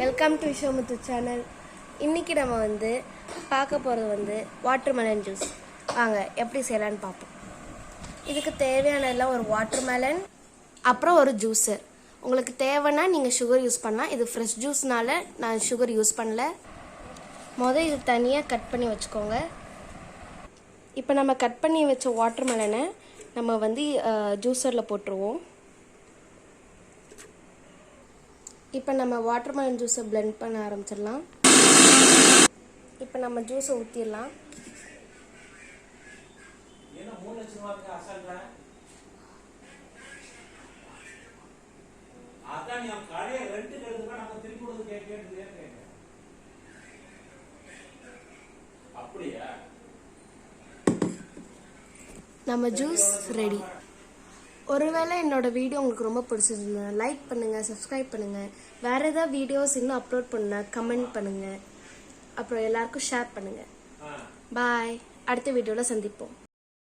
Welcome to விஷமுத்து channel. இன்றைக்கி நம்ம பார்க்க போகிறது வாட்டர்மெலன் ஜூஸ். வாங்க எப்படி செய்யலான்னு பார்ப்போம். இதுக்கு தேவையானதெல்லாம் ஒரு வாட்டர்மெலன், அப்புறம் ஒரு ஜூஸர். உங்களுக்கு தேவைன்னா நீங்கள் சுகர் யூஸ் பண்ணலாம். இது ஃப்ரெஷ் ஜூஸ்னால நான் சுகர் யூஸ் பண்ணல. இது தனியாக கட் பண்ணி வச்சுக்கோங்க. இப்போ நம்ம கட் பண்ணி வச்ச வாட்டர்மெலனை நம்ம ஜூஸரில் போட்டுருவோம். இப்போ நம்ம வாட்டர்மெலன் ஜூஸை பிளெண்ட் பண்ண ஆரம்பிச்சிடலாம். இப்போ நம்ம ஜூஸை ஊற்றிடலாம். நம்ம ஜூஸ் ரெடி. ஒருவேளை என்னோட வீடியோ உங்களுக்கு ரொம்ப பிடிச்சிருந்தா லைக் பண்ணுங்கள், சப்ஸ்கிரைப் பண்ணுங்கள். வேறு ஏதாவது வீடியோஸ் இன்னும் அப்லோட் பண்ணால் கமெண்ட் பண்ணுங்கள். அப்புறம் எல்லாருக்கும் ஷேர் பண்ணுங்கள். பாய். அடுத்த வீடியோவில் சந்திப்போம்.